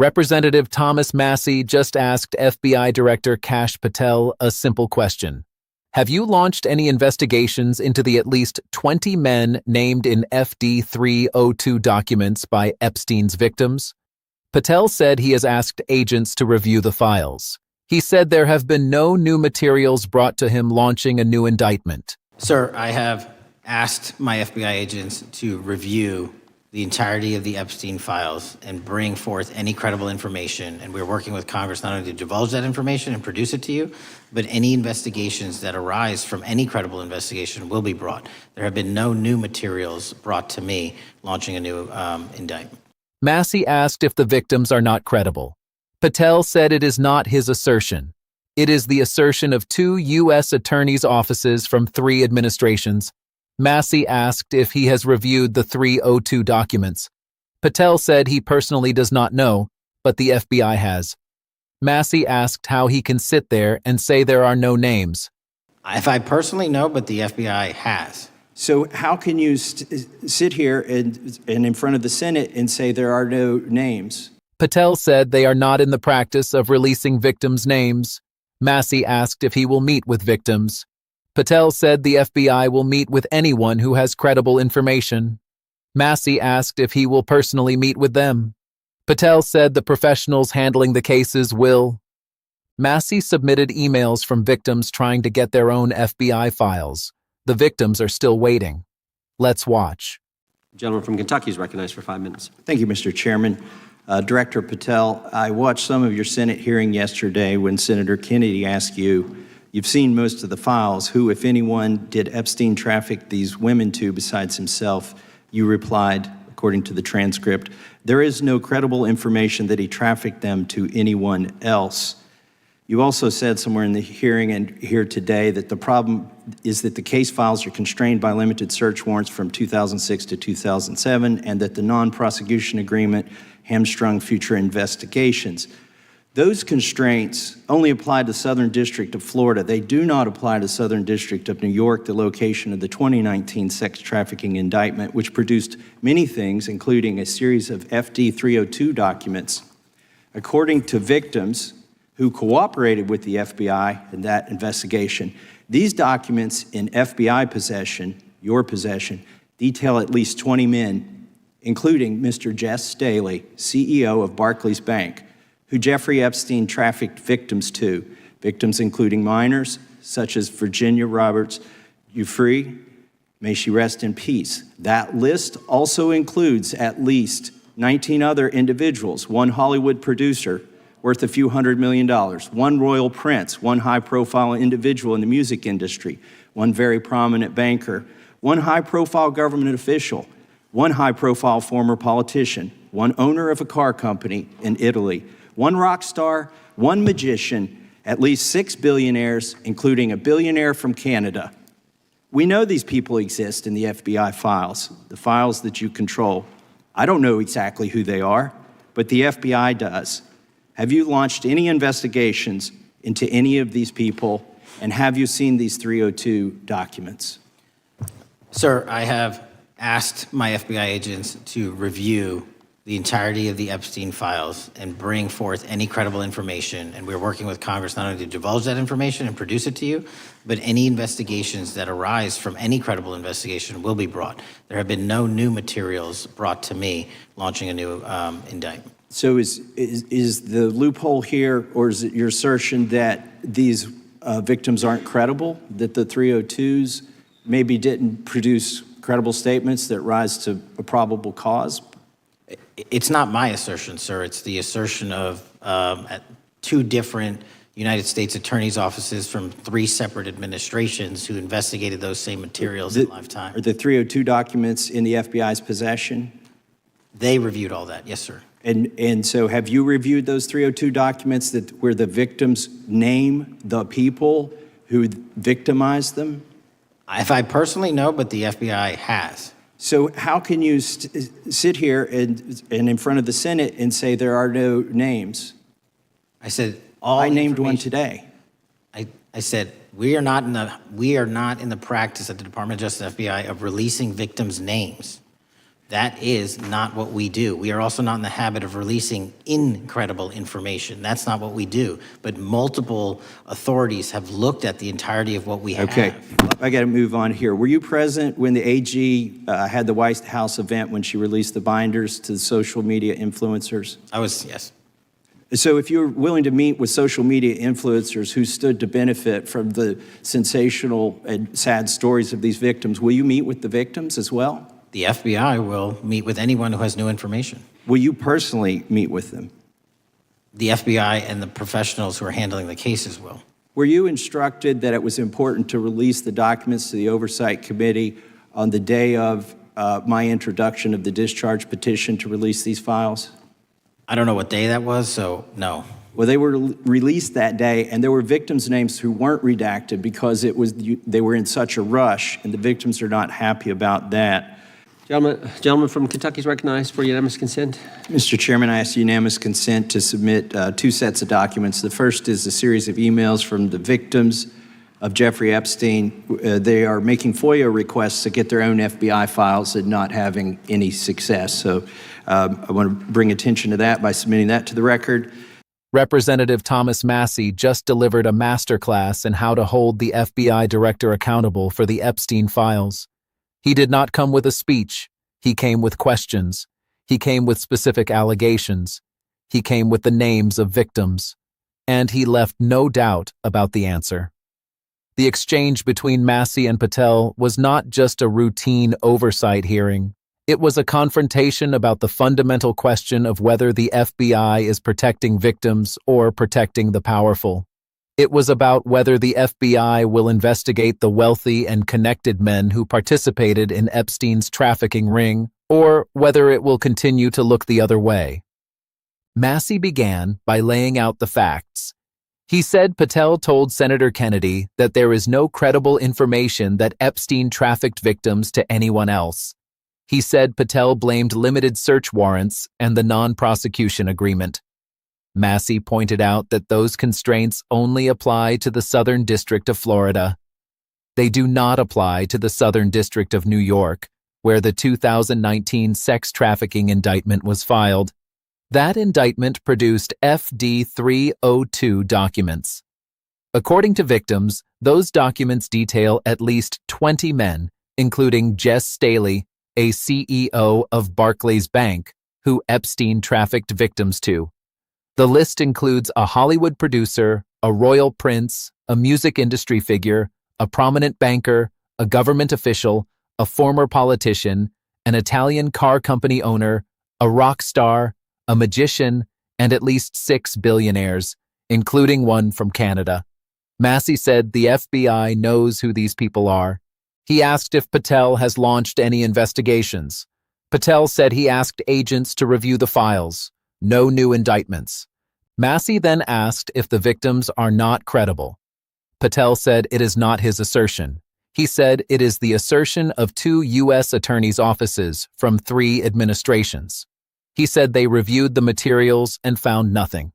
Representative Thomas Massie just asked FBI Director Kash Patel a simple question. Have you launched any investigations into the at least 20 men named in FD 302 documents by Epstein's victims? Patel said he has asked agents to review the files. He said there have been no new materials brought to him launching a new indictment. Sir, I have asked my FBI agents to review the entirety of the Epstein files and bring forth any credible information. And we're working with Congress not only to divulge that information and produce it to you, but any investigations that arise from any credible investigation will be brought. There have been no new materials brought to me launching a new indictment. Massie asked if the victims are not credible. Patel said it is not his assertion. It is the assertion of 2 U.S. attorneys' offices from 3 administrations. Massie asked if he has reviewed the 302 documents. Patel said he personally does not know, but the FBI has. Massie asked how he can sit there and say there are no names. If I personally know, but the FBI has. So how can you sit here and in front of the Senate and say there are no names? Patel said they are not in the practice of releasing victims' names. Massie asked if he will meet with victims. Patel said the FBI will meet with anyone who has credible information. Massie asked if he will personally meet with them. Patel said the professionals handling the cases will. Massie submitted emails from victims trying to get their own FBI files. The victims are still waiting. Let's watch. The gentleman from Kentucky is recognized for 5 minutes. Thank you, Mr. Chairman. Director Patel, I watched some of your Senate hearing yesterday when Senator Kennedy asked you, you've seen most of the files, who, if anyone, did Epstein traffic these women to besides himself? You replied, according to the transcript, there is no credible information that he trafficked them to anyone else. You also said somewhere in the hearing and here today that the problem is that the case files are constrained by limited search warrants from 2006 to 2007 and that the non-prosecution agreement hamstrung future investigations. Those constraints only apply to Southern District of Florida. They do not apply to Southern District of New York, the location of the 2019 sex trafficking indictment, which produced many things, including a series of FD 302 documents. According to victims who cooperated with the FBI in that investigation, these documents in FBI possession, your possession, detail at least 20 men, including Mr. Jess Staley, CEO of Barclays Bank, who Jeffrey Epstein trafficked victims to, victims including minors, such as Virginia Roberts Giuffre, may she rest in peace. That list also includes at least 19 other individuals, one Hollywood producer worth a few $100 million, one royal prince, one high-profile individual in the music industry, one very prominent banker, one high-profile government official, one high-profile former politician, one owner of a car company in Italy, one rock star, one magician, at least 6 billionaires, including a billionaire from Canada. We know these people exist in the FBI files, the files that you control. I don't know exactly who they are, but the FBI does. Have you launched any investigations into any of these people, and have you seen these 302 documents? Sir, I have asked my FBI agents to review the entirety of the Epstein files and bring forth any credible information. And we're working with Congress not only to divulge that information and produce it to you, but any investigations that arise from any credible investigation will be brought. There have been no new materials brought to me launching a new indictment. So is the loophole here, or is it your assertion that these victims aren't credible, that the 302s maybe didn't produce credible statements that rise to a probable cause? It's not my assertion, sir. It's the assertion of 2 different United States attorneys' offices from 3 separate administrations who investigated those same materials in lifetime. Are the 302 documents in the FBI's possession? They reviewed all that, yes, sir. And so have you reviewed those 302 documents where the victims name the people who victimized them? If I personally know, but the FBI has. So how can you sit here and in front of the Senate and say there are no names? I said I named one today. I said we are not in the practice at the Department of Justice FBI of releasing victims' names. That is not what we do. We are also not in the habit of releasing incredible information. That's not what we do. But multiple authorities have looked at the entirety of what we have. Okay, I got to move on here. Were you present when the AG had the White House event when she released the binders to the social media influencers? I was, yes. So if you're willing to meet with social media influencers who stood to benefit from the sensational and sad stories of these victims, will you meet with the victims as well? The FBI will meet with anyone who has new information. Will you personally meet with them? The FBI and the professionals who are handling the cases will. Were you instructed that it was important to release the documents to the Oversight Committee on the day of my introduction of the discharge petition to release these files? I don't know what day that was, so no. Well, they were released that day, and there were victims' names who weren't redacted because they were in such a rush, and the victims are not happy about that. Gentleman from Kentucky is recognized for unanimous consent. Mr. Chairman, I ask unanimous consent to submit two sets of documents. The first is a series of emails from the victims of Jeffrey Epstein. They are making FOIA requests to get their own FBI files and not having any success. So I want to bring attention to that by submitting that to the record. Representative Thomas Massie just delivered a masterclass in how to hold the FBI director accountable for the Epstein files. He did not come with a speech. He came with questions. He came with specific allegations. He came with the names of victims. And he left no doubt about the answer. The exchange between Massie and Patel was not just a routine oversight hearing. It was a confrontation about the fundamental question of whether the FBI is protecting victims or protecting the powerful. It was about whether the FBI will investigate the wealthy and connected men who participated in Epstein's trafficking ring, or whether it will continue to look the other way. Massie began by laying out the facts. He said Patel told Senator Kennedy that there is no credible information that Epstein trafficked victims to anyone else. He said Patel blamed limited search warrants and the non-prosecution agreement. Massie pointed out that those constraints only apply to the Southern District of Florida. They do not apply to the Southern District of New York, where the 2019 sex trafficking indictment was filed. That indictment produced FD 302 documents. According to victims, those documents detail at least 20 men, including Jess Staley, a CEO of Barclays Bank, who Epstein trafficked victims to. The list includes a Hollywood producer, a royal prince, a music industry figure, a prominent banker, a government official, a former politician, an Italian car company owner, a rock star, a magician, and at least 6 billionaires, including one from Canada. Massie said the FBI knows who these people are. He asked if Patel has launched any investigations. Patel said he asked agents to review the files. No new indictments. Massie then asked if the victims are not credible. Patel said it is not his assertion. He said it is the assertion of 2 U.S. attorneys' offices from 3 administrations. He said they reviewed the materials and found nothing.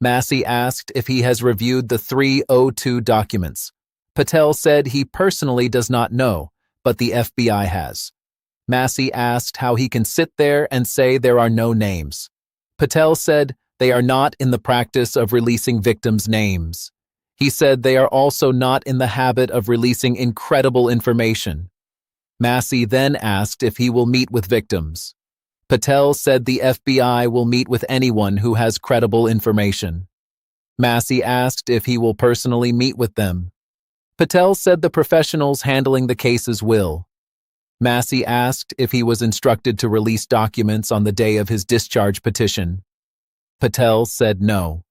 Massie asked if he has reviewed the 302 documents. Patel said he personally does not know, but the FBI has. Massie asked how he can sit there and say there are no names. Patel said they are not in the practice of releasing victims' names. He said they are also not in the habit of releasing incredible information. Massie then asked if he will meet with victims. Patel said the FBI will meet with anyone who has credible information. Massie asked if he will personally meet with them. Patel said the professionals handling the cases will. Massie asked if he was instructed to release documents on the day of his discharge petition. Patel said no.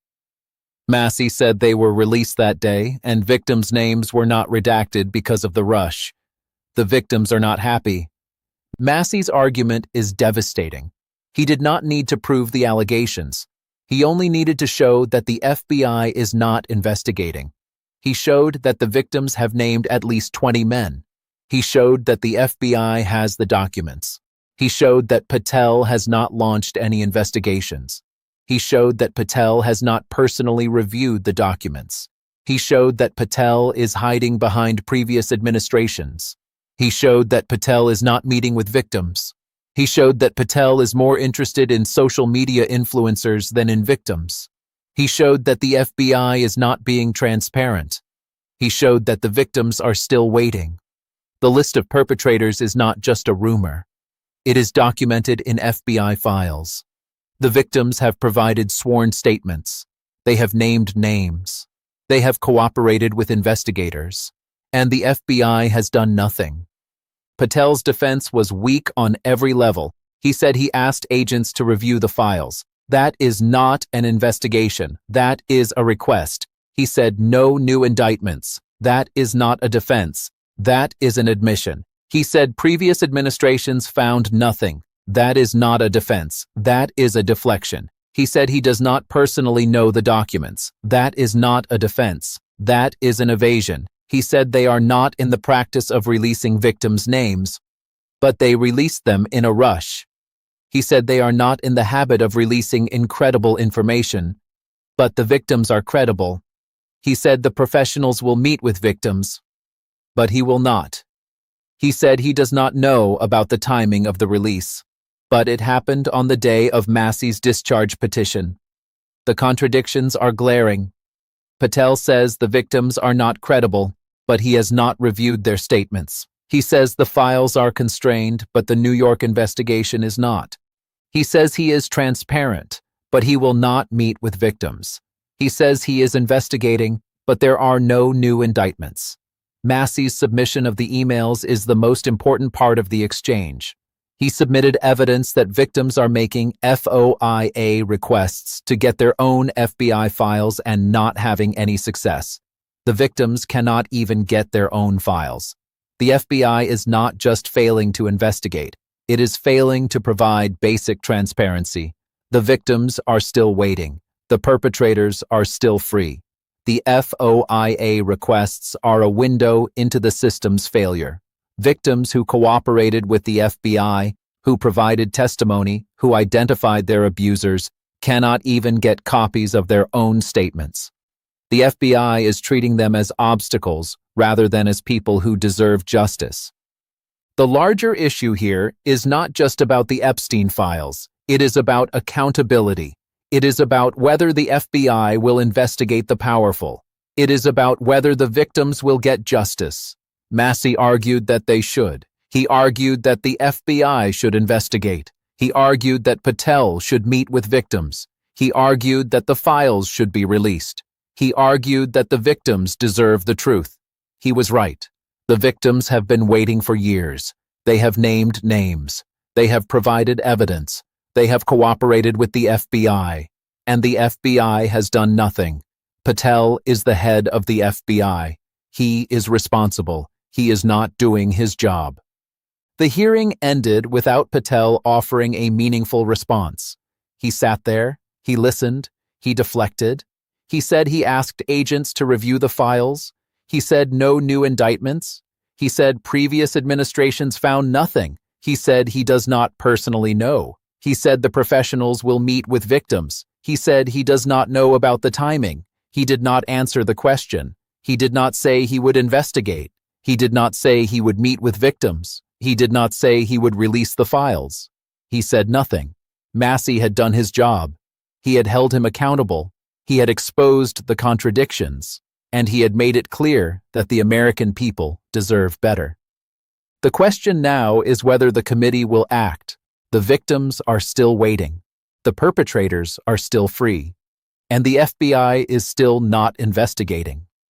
Massie said they were released that day and victims' names were not redacted because of the rush. The victims are not happy. Massie's argument is devastating. He did not need to prove the allegations. He only needed to show that the FBI is not investigating. He showed that the victims have named at least 20 men. He showed that the FBI has the documents. He showed that Patel has not launched any investigations. He showed that Patel has not personally reviewed the documents. He showed that Patel is hiding behind previous administrations. He showed that Patel is not meeting with victims. He showed that Patel is more interested in social media influencers than in victims. He showed that the FBI is not being transparent. He showed that the victims are still waiting. The list of perpetrators is not just a rumor. It is documented in FBI files. The victims have provided sworn statements. They have named names. They have cooperated with investigators. And the FBI has done nothing. Patel's defense was weak on every level. He said he asked agents to review the files. That is not an investigation. That is a request. He said no new indictments. That is not a defense. That is an admission. He said previous administrations found nothing. That is not a defense. That is a deflection. He said he does not personally know the documents. That is not a defense. That is an evasion. He said they are not in the practice of releasing victims' names, but they released them in a rush. He said they are not in the habit of releasing incredible information, but the victims are credible. He said the professionals will meet with victims, but he will not. He said he does not know about the timing of the release, but it happened on the day of Massie's discharge petition. The contradictions are glaring. Patel says the victims are not credible, but he has not reviewed their statements. He says the files are constrained, but the New York investigation is not. He says he is transparent, but he will not meet with victims. He says he is investigating, but there are no new indictments. Massie's submission of the emails is the most important part of the exchange. He submitted evidence that victims are making FOIA requests to get their own FBI files and not having any success. The victims cannot even get their own files. The FBI is not just failing to investigate. It is failing to provide basic transparency. The victims are still waiting. The perpetrators are still free. The FOIA requests are a window into the system's failure. Victims who cooperated with the FBI, who provided testimony, who identified their abusers, cannot even get copies of their own statements. The FBI is treating them as obstacles rather than as people who deserve justice. The larger issue here is not just about the Epstein files. It is about accountability. It is about whether the FBI will investigate the powerful. It is about whether the victims will get justice. Massie argued that they should. He argued that the FBI should investigate. He argued that Patel should meet with victims. He argued that the files should be released. He argued that the victims deserve the truth. He was right. The victims have been waiting for years. They have named names. They have provided evidence. They have cooperated with the FBI. And the FBI has done nothing. Patel is the head of the FBI. He is responsible. He is not doing his job. The hearing ended without Patel offering a meaningful response. He sat there. He listened. He deflected. He said he asked agents to review the files. He said no new indictments. He said previous administrations found nothing. He said he does not personally know. He said the professionals will meet with victims. He said he does not know about the timing. He did not answer the question. He did not say he would investigate. He did not say he would meet with victims. He did not say he would release the files. He said nothing. Massie had done his job. He had held him accountable. He had exposed the contradictions, and he had made it clear that the American people deserve better. The question now is whether the committee will act. The victims are still waiting. The perpetrators are still free. And the FBI is still not investigating.